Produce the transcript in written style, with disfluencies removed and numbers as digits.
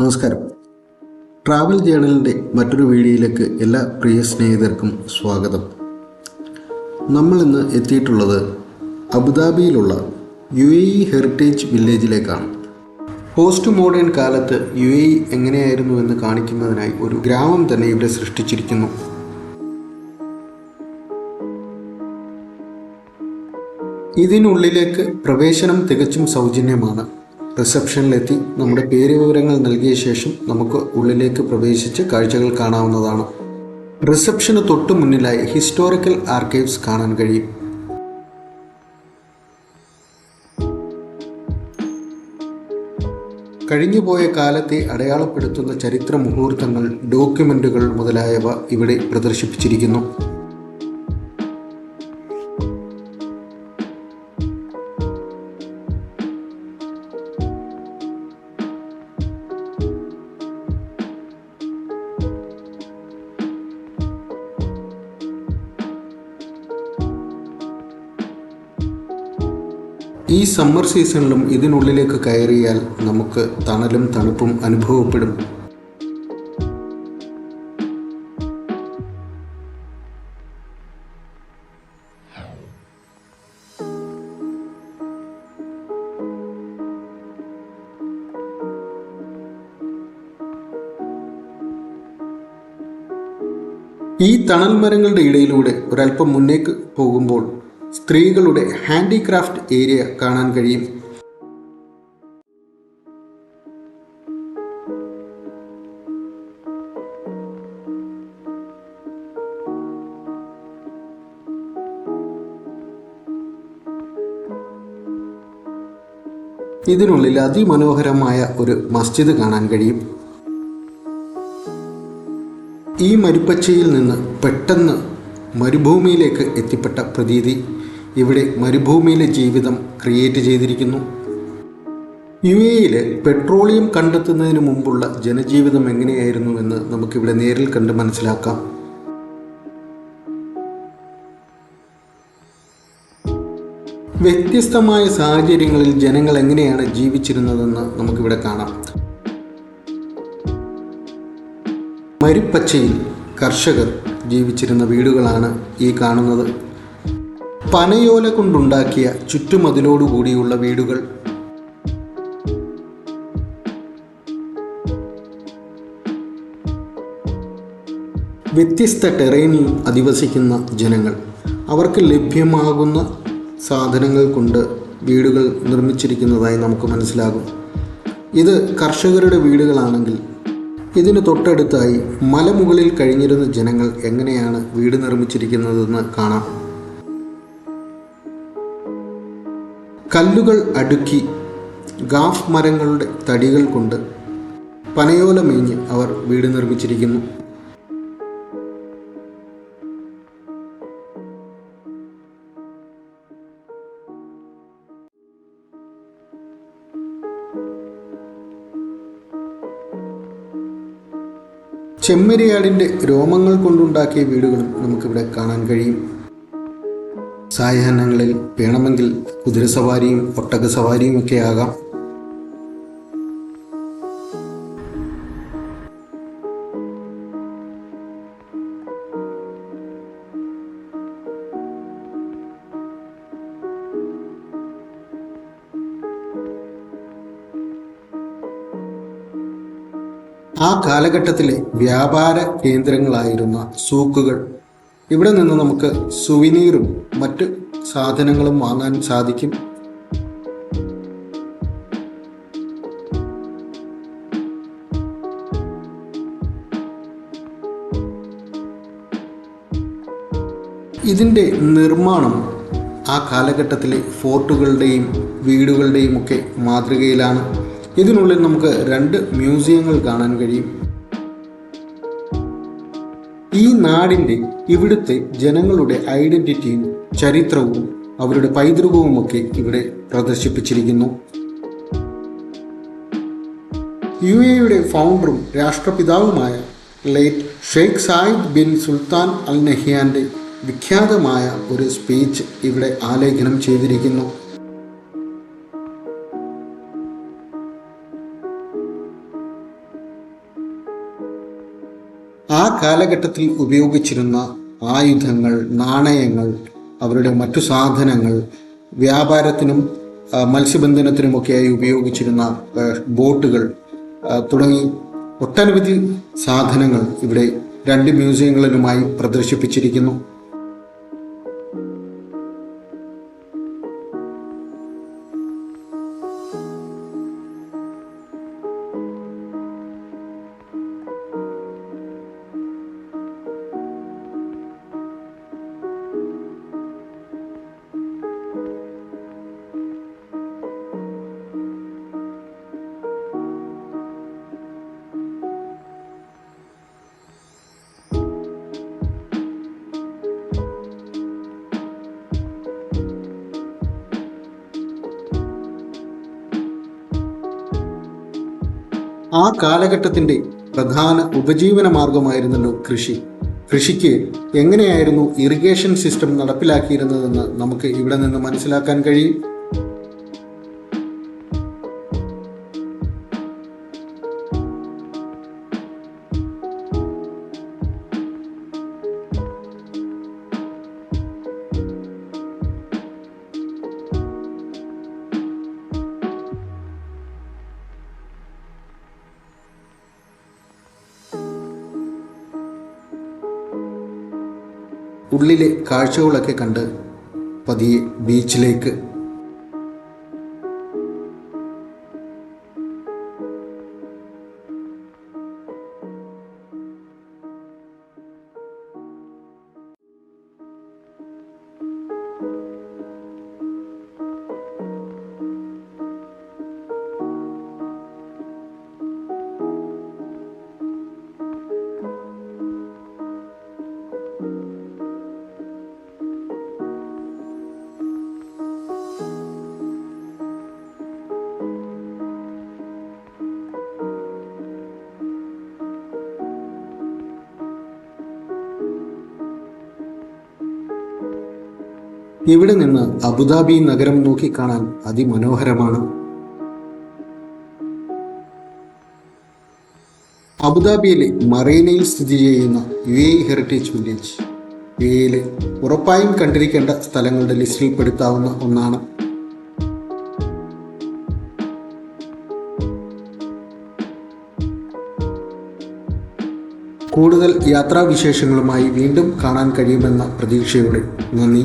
നമസ്കാരം. ട്രാവൽ ജേണലിൻ്റെ മറ്റൊരു വീഡിയോയിലേക്ക് എല്ലാ പ്രിയ സ്നേഹിതർക്കും സ്വാഗതം. നമ്മൾ ഇന്ന് എത്തിയിട്ടുള്ളത് അബുദാബിയിലുള്ള UAE ഹെറിറ്റേജ് വില്ലേജിലേക്കാണ്. പോസ്റ്റ് മോഡേൺ കാലത്ത് UAE എങ്ങനെയായിരുന്നു എന്ന് കാണിക്കുന്നതിനായി ഒരു ഗ്രാമം തന്നെ ഇവിടെ സൃഷ്ടിച്ചിരിക്കുന്നു. ഇതിനുള്ളിലേക്ക് പ്രവേശനം തികച്ചും സൗജന്യമാണ്. റിസപ്ഷനിലെത്തി നമ്മുടെ പേര് വിവരങ്ങൾ നൽകിയ ശേഷം നമുക്ക് ഉള്ളിലേക്ക് പ്രവേശിച്ച് കാഴ്ചകൾ കാണാവുന്നതാണ്. റിസപ്ഷന് തൊട്ടു മുന്നിലായി ഹിസ്റ്റോറിക്കൽ ആർക്കൈവ്സ് കാണാൻ കഴിയും. കഴിഞ്ഞുപോയ കാലത്തെ അടയാളപ്പെടുത്തുന്ന ചരിത്ര മുഹൂർത്തങ്ങൾ, ഡോക്യുമെന്റുകൾ മുതലായവ ഇവിടെ പ്രദർശിപ്പിച്ചിരിക്കുന്നു. ഈ സമ്മർ സീസണിലും ഇതിനുള്ളിലേക്ക് കയറിയാൽ നമുക്ക് തണലും തണുപ്പും അനുഭവപ്പെടും. ഈ തണൽ മരങ്ങളുടെ ഇടയിലൂടെ ഒരല്പം മുന്നേക്ക് പോകുമ്പോൾ സ്ത്രീകളുടെ ഹാൻഡിക്രാഫ്റ്റ് ഏരിയ കാണാൻ കഴിയും. ഇതിനുള്ളിൽ അതിമനോഹരമായ ഒരു മസ്ജിദ് കാണാൻ കഴിയും. ഈ മരുപ്പച്ചയിൽ നിന്ന് പെട്ടെന്ന് മരുഭൂമിയിലേക്ക് എത്തിപ്പെട്ട പ്രതീതി ഇവിടെ മരുഭൂമിയിലെ ജീവിതം ക്രിയേറ്റ് ചെയ്തിരിക്കുന്നു. UAEയിൽ പെട്രോളിയം കണ്ടെത്തുന്നതിന് മുമ്പുള്ള ജനജീവിതം എങ്ങനെയായിരുന്നുവെന്ന് നമുക്കിവിടെ നേരിൽ കണ്ട് മനസ്സിലാക്കാം. വ്യത്യസ്തമായ സാഹചര്യങ്ങളിൽ ജനങ്ങൾ എങ്ങനെയാണ് ജീവിച്ചിരുന്നതെന്ന് നമുക്കിവിടെ കാണാം. മരുപ്പച്ചയിൽ കർഷകർ ജീവിച്ചിരുന്ന വീടുകളാണ് ഈ കാണുന്നത്. പനയോല കൊണ്ടുണ്ടാക്കിയ ചുറ്റുമതിലോടുകൂടിയുള്ള വീടുകൾ. വ്യത്യസ്ത ടെറൈനിൽ അധിവസിക്കുന്ന ജനങ്ങൾ അവർക്ക് ലഭ്യമാകുന്ന സാധനങ്ങൾ കൊണ്ട് വീടുകൾ നിർമ്മിച്ചിരിക്കുന്നതായി നമുക്ക് മനസ്സിലാകും. ഇത് കർഷകരുടെ വീടുകളാണെങ്കിൽ ഇതിന് തൊട്ടടുത്തായി മലമുകളിൽ കഴിഞ്ഞിരുന്ന ജനങ്ങൾ എങ്ങനെയാണ് വീട് നിർമ്മിച്ചിരിക്കുന്നതെന്ന് കാണാം. കല്ലുകൾ അടുക്കി ഗാഫ് മരങ്ങളുടെ തടികൾ കൊണ്ട് പനയോല മേഞ്ഞ് അവർ വീട് നിർമ്മിച്ചിരിക്കുന്നു. ചെമ്മരിയാടിൻ്റെ രോമങ്ങൾ കൊണ്ടുണ്ടാക്കിയ വീടുകളും നമുക്കിവിടെ കാണാൻ കഴിയും. സായാഹ്നങ്ങളിൽ വേണമെങ്കിൽ കുതിരസവാരിയും ഒട്ടകസവാരിയും ഒക്കെ ആകാം. ആ കാലഘട്ടത്തിലെ വ്യാപാര കേന്ദ്രങ്ങളായിരുന്ന സൂക്കുകൾ. ഇവിടെ നിന്ന് നമുക്ക് സുവിനീറും മറ്റ് സാധനങ്ങളും വാങ്ങാൻ സാധിക്കും. ഇതിൻ്റെ നിർമ്മാണം ആ കാലഘട്ടത്തിലെ ഫോർട്ടുകളുടെയും വീടുകളുടെയും ഒക്കെ മാതൃകയിലാണ്. ഇതിനുള്ളിൽ നമുക്ക് 2 മ്യൂസിയങ്ങൾ കാണാൻ കഴിയും. ഈ നാടിൻ്റെ ഇവിടുത്തെ ജനങ്ങളുടെ ഐഡന്റിറ്റിയും ചരിത്രവും അവരുടെ പൈതൃകവുമൊക്കെ ഇവിടെ പ്രദർശിപ്പിച്ചിരിക്കുന്നു. UAEയുടെ ഫൗണ്ടറും രാഷ്ട്രപിതാവുമായ late Sheikh Zayed bin Sultan Al നഹ്യാൻ്റെ വിഖ്യാതമായ ഒരു സ്പീച്ച് ഇവിടെ ആലേഖനം ചെയ്തിരിക്കുന്നു. ആ കാലഘട്ടത്തിൽ ഉപയോഗിച്ചിരുന്ന ആയുധങ്ങൾ, നാണയങ്ങൾ, അവരുടെ മറ്റു സാധനങ്ങൾ, വ്യാപാരത്തിനും മത്സ്യബന്ധനത്തിനുമൊക്കെയായി ഉപയോഗിച്ചിരുന്ന ബോട്ടുകൾ തുടങ്ങി ഒട്ടനവധി സാധനങ്ങൾ ഇവിടെ 2 മ്യൂസിയങ്ങളിലുമായി പ്രദർശിപ്പിച്ചിരിക്കുന്നു. ആ കാലഘട്ടത്തിൻ്റെ പ്രധാന ഉപജീവന മാർഗമായിരുന്നല്ലോ കൃഷി. കൃഷിക്ക് എങ്ങനെയായിരുന്നു ഇറിഗേഷൻ സിസ്റ്റം നടപ്പിലാക്കിയിരുന്നതെന്ന് നമുക്ക് ഇവിടെ നിന്ന് മനസ്സിലാക്കാൻ കഴിയും. ഉള്ളിലെ കാഴ്ചകളൊക്കെ കണ്ട് പതിയെ ബീച്ചിലേക്ക്. ഇവിടെ നിന്ന് അബുദാബി നഗരം നോക്കിക്കാണാൻ അതിമനോഹരമാണ്. അബുദാബിയിലെ മറീനയിൽ സ്ഥിതി ചെയ്യുന്ന UAE ഹെറിറ്റേജ് വില്ലേജ് UAEയിലെ ഉറപ്പായും കണ്ടിരിക്കേണ്ട സ്ഥലങ്ങളുടെ ലിസ്റ്റിൽ പെടുത്താവുന്ന ഒന്നാണ്. കൂടുതൽ യാത്രാവിശേഷങ്ങളുമായി വീണ്ടും കാണാൻ കഴിയുമെന്ന പ്രതീക്ഷയോടെ നന്ദി.